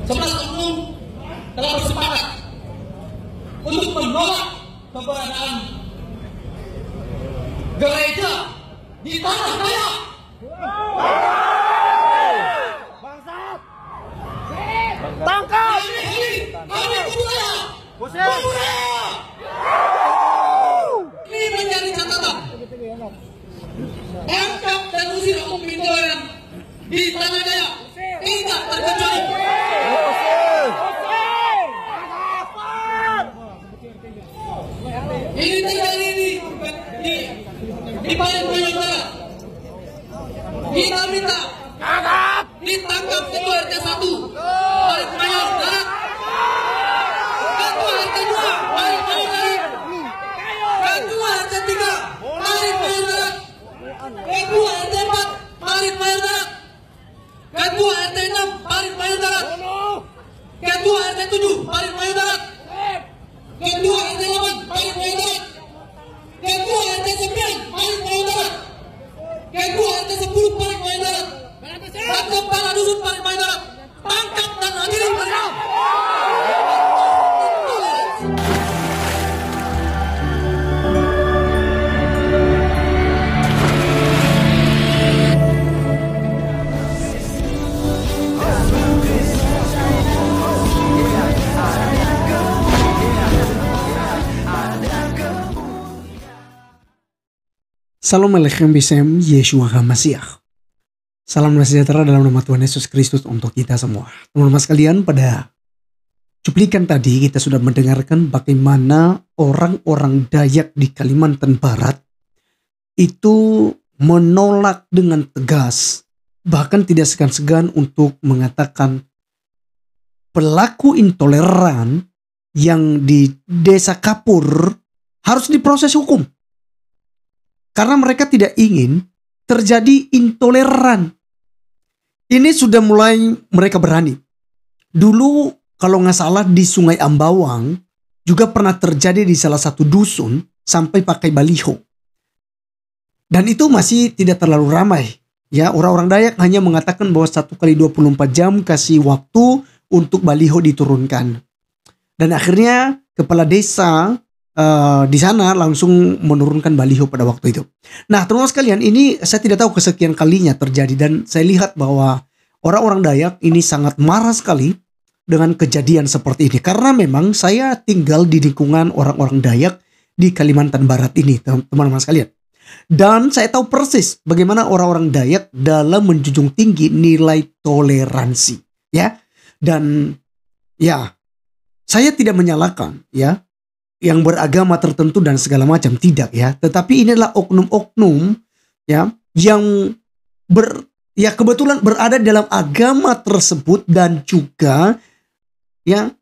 11 oknum telah bersepakat untuk menolak keberadaan gereja di tanah Dayak. Bangsat! Tangkap! Kami budaya! Ini menjadi catatan. Tangkap dan usir oknum intoleran di tanah Dayak tidak terkecuali. Ini terjadi di Palembang Barat. Kita minta ditangkap ketua RT 1 Palembang Barat, ketua RT 2 Palembang Barat, ketua RT 3 Palembang Barat, ketua RT 4 Palembang Barat, ketua RT 6 Palembang Barat, ketua RT 7 Palembang Barat, ketua RT 8 Palembang Barat, ketua RT 9 Palembang Barat, ketua RT 10 Palembang Barat, dan kepala dusun Palembang Barat. Tangkap dan adili mereka. Salam Alechem Bisem Yeshua HaMashiach. Salam sejahtera dalam nama Tuhan Yesus Kristus untuk kita semua. Teman-teman sekalian, pada cuplikan tadi kita sudah mendengarkan bagaimana orang-orang Dayak di Kalimantan Barat itu menolak dengan tegas, bahkan tidak segan-segan untuk mengatakan pelaku intoleran yang di Desa Kapur harus diproses hukum. Karena mereka tidak ingin terjadi intoleran. Ini sudah mulai mereka berani. Dulu kalau nggak salah di Sungai Ambawang juga pernah terjadi di salah satu dusun sampai pakai baliho. Dan itu masih tidak terlalu ramai. Ya, orang-orang Dayak hanya mengatakan bahwa 1 kali 24 jam kasih waktu untuk baliho diturunkan. Dan akhirnya kepala desa di sana langsung menurunkan baliho pada waktu itu. Nah, teman-teman sekalian, ini saya tidak tahu kesekian kalinya terjadi, dan saya lihat bahwa orang-orang Dayak ini sangat marah sekali dengan kejadian seperti ini, karena memang saya tinggal di lingkungan orang-orang Dayak di Kalimantan Barat ini, teman-teman sekalian. Dan saya tahu persis bagaimana orang-orang Dayak dalam menjunjung tinggi nilai toleransi, ya. Dan ya, saya tidak menyalahkan ya yang beragama tertentu dan segala macam, tidak ya, tetapi ini adalah oknum-oknum ya yang kebetulan berada dalam agama tersebut dan juga ya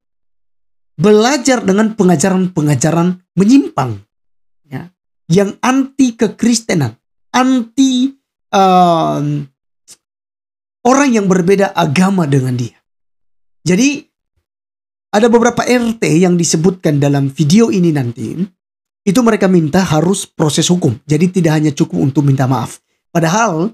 belajar dengan pengajaran-pengajaran menyimpang ya, yang anti kekristenan, anti orang yang berbeda agama dengan dia. Jadi ada beberapa RT yang disebutkan dalam video ini nanti, itu mereka minta harus proses hukum. Jadi tidak hanya cukup untuk minta maaf. Padahal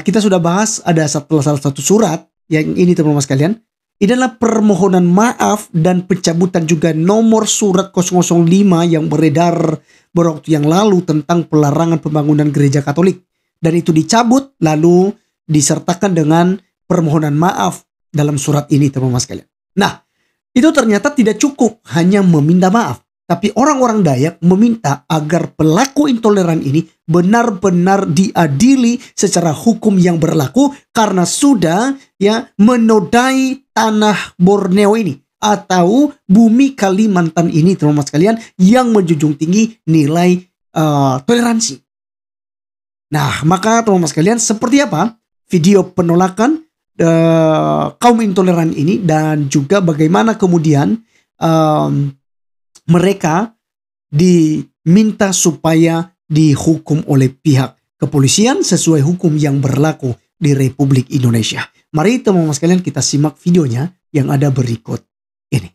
kita sudah bahas ada salah satu surat yang ini, teman-teman sekalian. Ini adalah permohonan maaf dan pencabutan juga nomor surat 005 yang beredar beberapa waktu yang lalu tentang pelarangan pembangunan gereja Katolik. Dan itu dicabut lalu disertakan dengan permohonan maaf dalam surat ini, teman-teman sekalian. Nah, itu ternyata tidak cukup hanya meminta maaf, tapi orang-orang Dayak meminta agar pelaku intoleran ini benar-benar diadili secara hukum yang berlaku karena sudah ya menodai tanah Borneo ini atau bumi Kalimantan ini, teman-teman sekalian, yang menjunjung tinggi nilai toleransi. Nah, maka teman-teman sekalian, seperti apa video penolakan kaum intoleran ini, dan juga bagaimana kemudian mereka diminta supaya dihukum oleh pihak kepolisian sesuai hukum yang berlaku di Republik Indonesia. Mari teman-teman sekalian kita simak videonya yang ada berikut ini.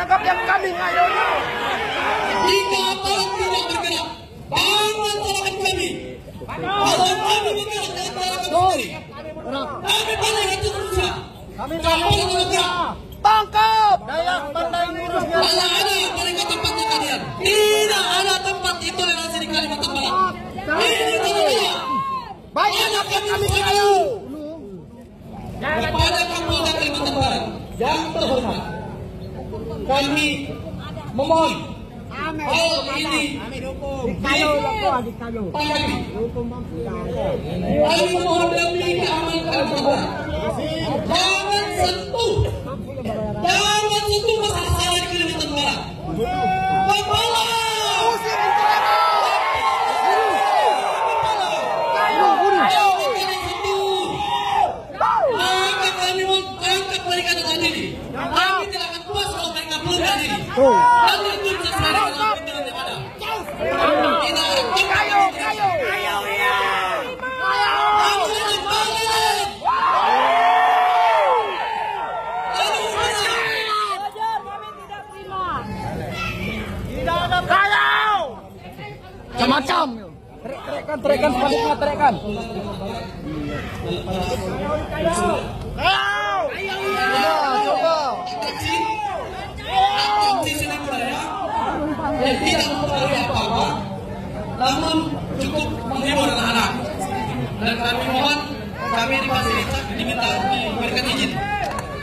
tangkap yang kami, ayo. Jika aparat tidak bergerak, jangan salahkan kami. Kalau kami bergerak, jangan salahkan sendiri. Kami paling itu susah. Kami paling bergerak. Tangkap! Dayak pandai lurusnya. Tidak ada mereka tempatnya kalian. Tidak ada tempat intoleransi di Kalimantan Barat. Ini tidak. Banyak kami ayo. Kepada Kapolda Kalimantan Barat yang terhormat, kami memohon hal ini kami memohon demi keamanan Kalimantan Barat. Jangan sentuh masalah saya di Kalimantan Barat. Kepala angkat mereka dengan diri. Kami tidak akan puas kalau mereka belum berdiri. Kami itu sesuai dengan pimpinan yang ada. Macam. Terikan, sebaliknya terikan. Tidak mempengaruhi apa-apa, namun cukup menghibur anak-anak. Dan kami mohon, kami diberikan izin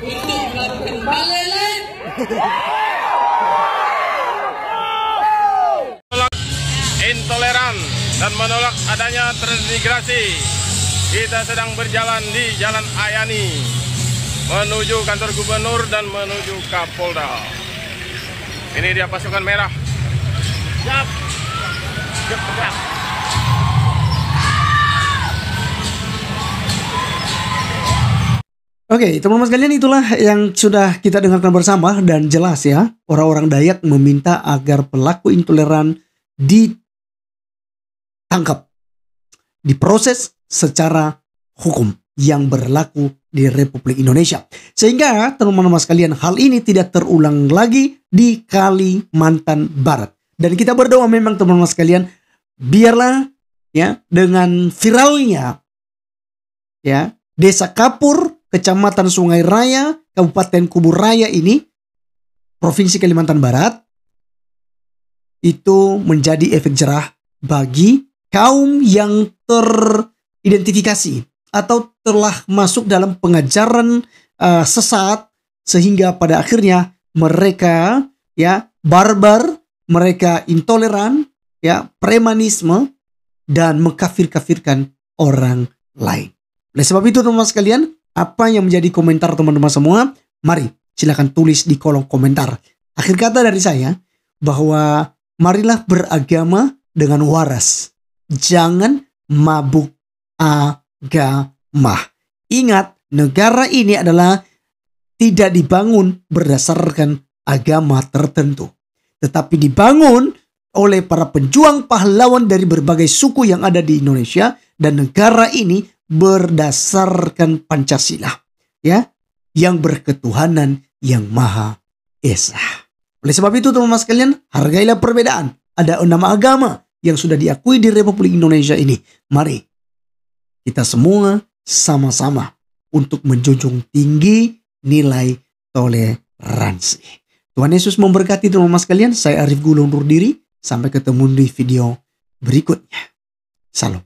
untuk melakukan balele. Intoleran dan menolak adanya transmigrasi. Kita sedang berjalan di Jalan Ayani menuju kantor gubernur dan menuju Kapolda. Ini dia pasukan merah. Siap. Siap. Oke, teman-teman sekalian, itulah yang sudah kita dengarkan bersama dan jelas ya. Orang-orang Dayak meminta agar pelaku intoleran ditangkap, diproses secara hukum yang berlaku di Republik Indonesia. Sehingga teman-teman sekalian, hal ini tidak terulang lagi di Kalimantan Barat. Dan kita berdoa memang teman-teman sekalian, biarlah ya dengan viralnya ya Desa Kapur, Kecamatan Sungai Raya, Kabupaten Kubu Raya ini, Provinsi Kalimantan Barat, itu menjadi efek jerah bagi kaum yang teridentifikasi atau telah masuk dalam pengajaran sesat, sehingga pada akhirnya mereka ya barbar, mereka intoleran, ya premanisme, dan mengkafir-kafirkan orang lain. Oleh sebab itu teman-teman sekalian, apa yang menjadi komentar teman-teman semua? Mari silakan tulis di kolom komentar. Akhir kata dari saya bahwa marilah beragama dengan waras. Jangan mabuk agama. Ingat, negara ini adalah tidak dibangun berdasarkan agama tertentu, tetapi dibangun oleh para pejuang pahlawan dari berbagai suku yang ada di Indonesia, dan negara ini berdasarkan Pancasila, ya, yang berketuhanan yang Maha Esa. Oleh sebab itu teman-teman sekalian, hargailah perbedaan. Ada 6 agama yang sudah diakui di Republik Indonesia ini. Mari kita semua sama-sama untuk menjunjung tinggi nilai toleransi. Tuhan Yesus memberkati teman-teman sekalian. Saya Arif Gulu undur diri. Sampai ketemu di video berikutnya. Salam.